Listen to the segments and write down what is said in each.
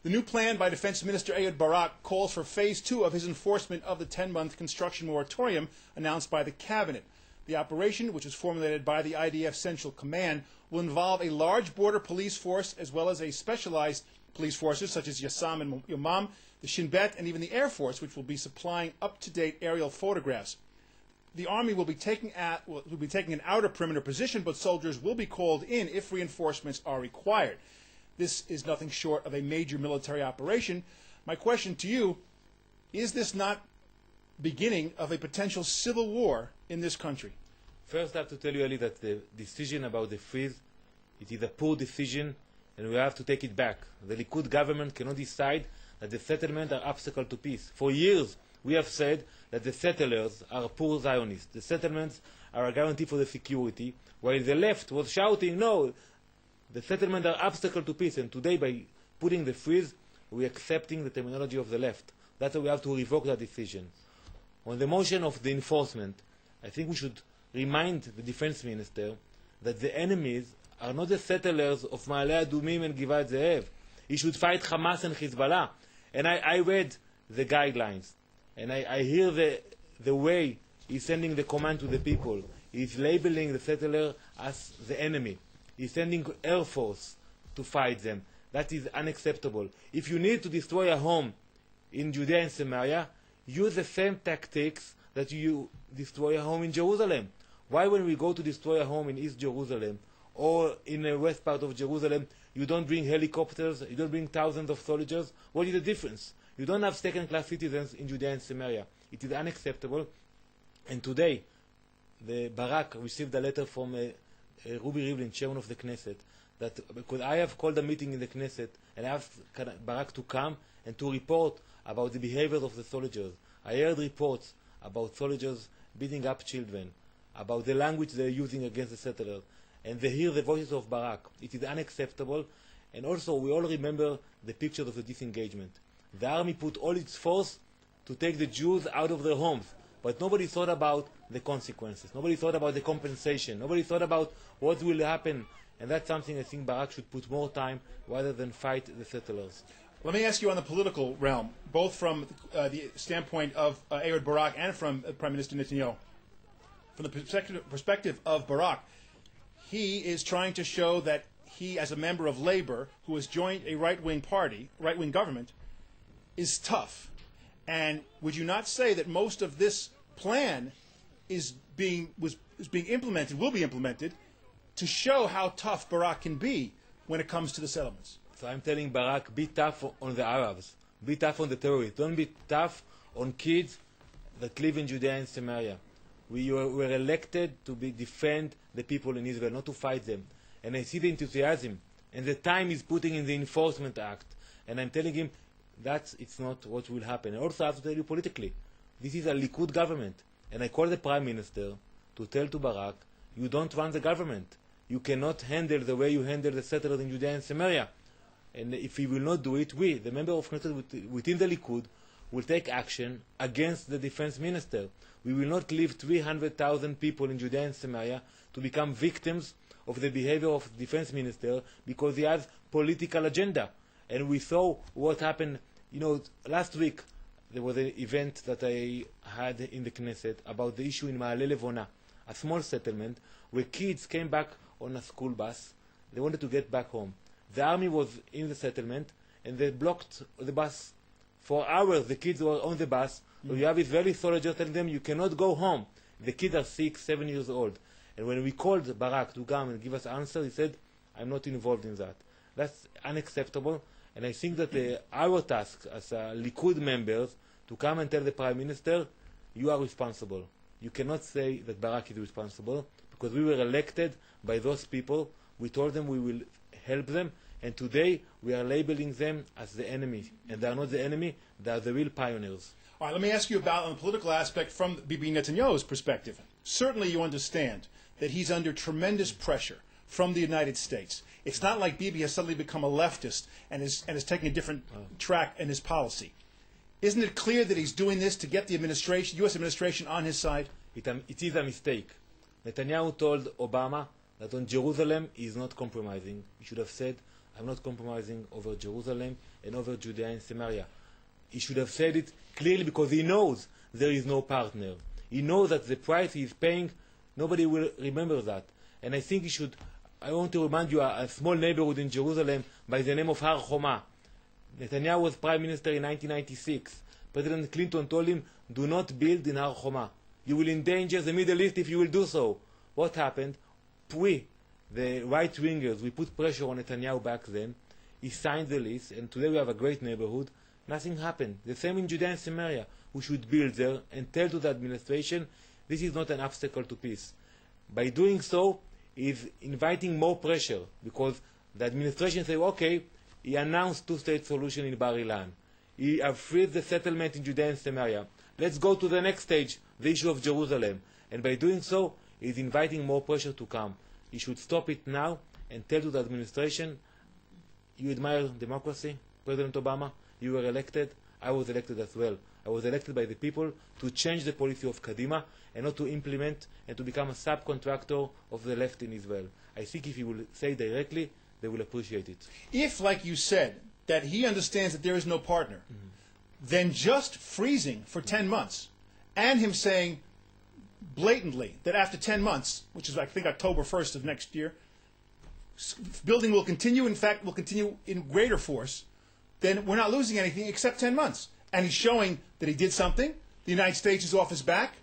The new plan by Defense Minister Ehud Barak calls for Phase 2 of his enforcement of the 10-month construction moratorium announced by the Cabinet. The operation, which was formulated by the IDF Central Command, will involve a large border police force as well as a specialized police forces such as Yassam and Yomam, the Shin Bet, and even the Air Force, which will be supplying up-to-date aerial photographs. The Army will be taking an outer perimeter position, but soldiers will be called in if reinforcements are required. This is nothing short of a major military operation. My question to you, is this not beginning of a potential civil war in this country? First, I have to tell you, Eli, that the decision about the freeze, it is a poor decision, and we have to take it back. The Likud government cannot decide that the settlements are obstacle to peace. For years, we have said that the settlers are poor Zionists. The settlements are a guarantee for the security, while the left was shouting, no, the settlements are obstacle to peace. And today, by putting the freeze, we are accepting the terminology of the left. That's why we have to revoke that decision. On the motion of the enforcement, I think we should remind the defense minister that the enemies are not the settlers of Ma'ale Adumim and Givat Ze'ev. He should fight Hamas and Hezbollah. And I read the guidelines, and I hear the way he's sending the command to the people. He's labeling the settler as the enemy. He's sending Air Force to fight them. That is unacceptable. If you need to destroy a home in Judea and Samaria, use the same tactics that you destroy a home in Jerusalem. Why when we go to destroy a home in East Jerusalem or in the west part of Jerusalem, you don't bring helicopters, you don't bring thousands of soldiers? What is the difference? You don't have second-class citizens in Judea and Samaria. It is unacceptable. And today, the Barak received a letter from Ruby Rivlin, chairman of the Knesset, that because I have called a meeting in the Knesset and I asked Barak to come and to report about the behavior of the soldiers. I heard reports about soldiers beating up children, about the language they are using against the settlers, and they hear the voices of Barak. It is unacceptable. And also, we all remember the pictures of the disengagement. The army put all its force to take the Jews out of their homes, but nobody thought about the consequences. Nobody thought about the compensation. Nobody thought about what will happen. And that's something I think Barak should put more time rather than fight the settlers. Let me ask you on the political realm, both from the standpoint of Ehud Barak and from Prime Minister Netanyahu. From the perspective of Barak, he is trying to show that he, as a member of Labor, who has joined a right-wing party, right-wing government, is tough. And would you not say that most of this plan is being implemented, will be implemented, to show how tough Barak can be when it comes to the settlements? So I'm telling Barak, be tough on the Arabs, be tough on the terrorists, don't be tough on kids that live in Judea and Samaria. We were elected to defend the people in Israel, not to fight them. And I see the enthusiasm and the time he's putting in the Enforcement Act. And I'm telling him that it's not what will happen. And also I have to tell you politically, this is a Likud government. And I call the Prime Minister to tell to Barak, you don't run the government. You cannot handle the way you handle the settlers in Judea and Samaria. And if he will not do it, we, the member of Knesset within the Likud, will take action against the defense minister. We will not leave 300,000 people in Judea and Samaria to become victims of the behavior of the defense minister because he has political agenda. And we saw what happened, last week there was an event that I had in the Knesset about the issue in Ma'ale Levona, a small settlement where kids came back on a school bus. They wanted to get back home. The army was in the settlement and they blocked the bus. For hours the kids were on the bus. So you have Israeli soldiers telling them you cannot go home. The kids are 6, 7 years old. And when we called Barak to come and give us answer, he said, I'm not involved in that. That's unacceptable. And I think that our task as Likud members to come and tell the Prime Minister, you are responsible. You cannot say that Barak is responsible because we were elected by those people. We told them we will help them. And today we are labeling them as the enemy. And they are not the enemy, they are the real pioneers. All right, let me ask you about on the political aspect from Bibi Netanyahu's perspective. Certainly you understand that he's under tremendous pressure from the United States. It's not like Bibi has suddenly become a leftist and is taking a different track in his policy. Isn't it clear that he's doing this to get the administration, U.S. administration on his side? It is a mistake. Netanyahu told Obama that on Jerusalem he is not compromising. He should have said, I'm not compromising over Jerusalem and over Judea and Samaria. He should have said it clearly because he knows there is no partner. He knows that the price he is paying, nobody will remember that. And I think he should, I want to remind you a small neighborhood in Jerusalem by the name of Har Homa. Netanyahu was prime minister in 1996. President Clinton told him, do not build in Har Homa. You will endanger the Middle East if you will do so. What happened? We, the right-wingers, we put pressure on Netanyahu back then. He signed the lease, and today we have a great neighborhood. Nothing happened. The same in Judea and Samaria. We should build there and tell to the administration, this is not an obstacle to peace. By doing so, he's inviting more pressure, because the administration say, okay, he announced two-state solution in Bar Ilan. He have freed the settlement in Judea and Samaria. Let's go to the next stage, the issue of Jerusalem. And by doing so, he's inviting more pressure to come. He should stop it now and tell to the administration, you admire democracy, President Obama, you were elected, I was elected as well. I was elected by the people to change the policy of Kadima and not to implement and to become a subcontractor of the left in Israel. I think if he will say directly, they will appreciate it. If, like you said, that he understands that there is no partner, then just freezing for 10 months and him saying blatantly that after 10 months, which is I think October 1st of next year, building will continue, in fact, will continue in greater force, then we're not losing anything except 10 months. And he's showing that he did something, the United States is off his back,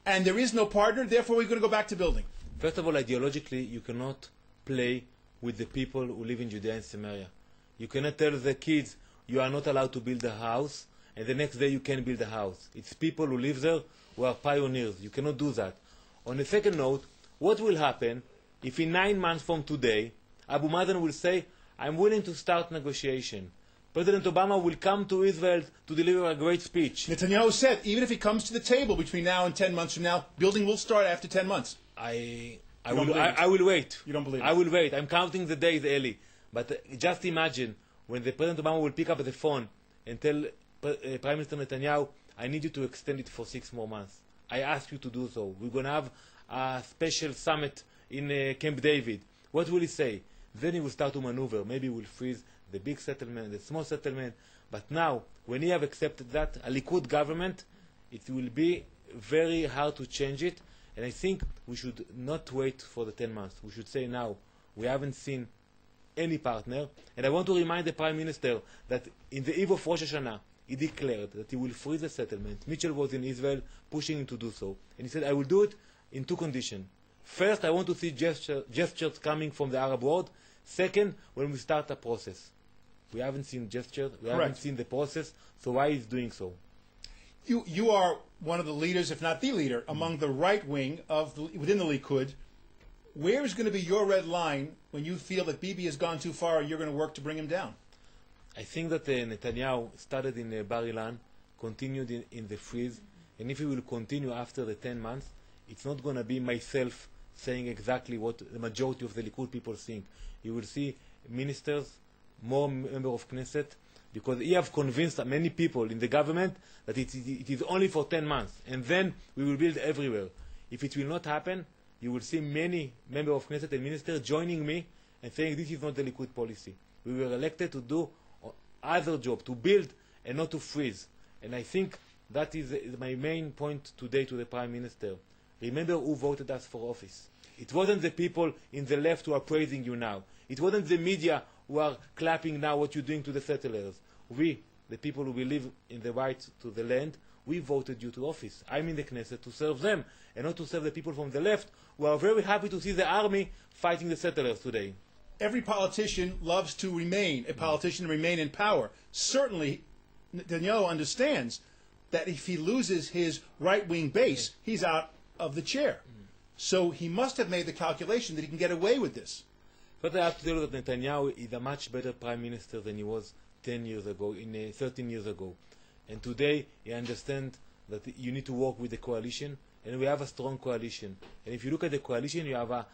and there is no partner, therefore we're going to go back to building. First of all, ideologically, you cannot play with the people who live in Judea and Samaria. You cannot tell the kids, you are not allowed to build a house, and the next day you can build a house. It's people who live there who are pioneers. You cannot do that. On the second note, what will happen if in 9 months from today, Abu Mazen will say, I'm willing to start negotiation. President Obama will come to Israel to deliver a great speech. Netanyahu said, even if he comes to the table between now and 10 months from now, building will start after 10 months. I will wait. You don't believe it? I will wait. I'm counting the days, Eli. But just imagine when the President Obama will pick up the phone and tell Prime Minister Netanyahu, I need you to extend it for 6 more months. I ask you to do so. We're going to have a special summit in Camp David. What will he say? Then he will start to maneuver. Maybe he will freeze the big settlement, the small settlement. But now, when he have accepted that, a Likud government, it will be very hard to change it. And I think we should not wait for the 10 months. We should say now, we haven't seen any partner. And I want to remind the Prime Minister that in the eve of Rosh Hashanah, he declared that he will freeze the settlement. Mitchell was in Israel pushing him to do so. And he said, I will do it in 2 conditions. First, I want to see gestures coming from the Arab world. Second, when we start a process. We haven't seen gestures, we haven't seen the process, so why is doing so? You are one of the leaders, if not the leader, among the right wing within the Likud. Where is going to be your red line when you feel that Bibi has gone too far and you're going to work to bring him down? I think that Netanyahu started in Bar Ilan, continued in the freeze, and if he will continue after the 10 months, it's not going to be myself saying exactly what the majority of the Likud people think. You will see ministers, more members of Knesset, because he have convinced many people in the government that it is only for 10 months, and then we will build everywhere. If it will not happen, you will see many members of Knesset and ministers joining me and saying this is not the Likud policy. We were elected to do other job, to build and not to freeze. And I think that is my main point today to the Prime Minister. Remember who voted us for office. It wasn't the people in the left who are praising you now. It wasn't the media who are clapping now what you're doing to the settlers. We, the people who believe in the right to the land, we voted you to office. I'm in the Knesset to serve them and not to serve the people from the left who are very happy to see the army fighting the settlers today. Every politician loves to remain a politician and remain in power. Certainly, Netanyahu understands that if he loses his right-wing base, he's out of the chair. So he must have made the calculation that he can get away with this. But I have to tell you that Netanyahu is a much better prime minister than he was 10 years ago, 13 years ago. And today he understands that you need to work with the coalition, and we have a strong coalition. And if you look at the coalition, you have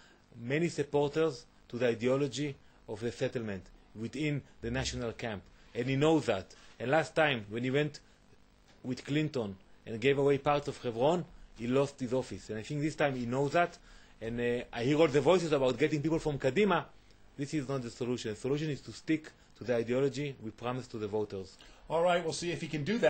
many supporters to the ideology of the settlement within the national camp. And he knows that. And last time, when he went with Clinton and gave away parts of Hebron, he lost his office. And I think this time he knows that. And I hear all the voices about getting people from Kadima, This is not the solution. The solution is to stick to the ideology we promised to the voters. All right, we'll see if he can do that.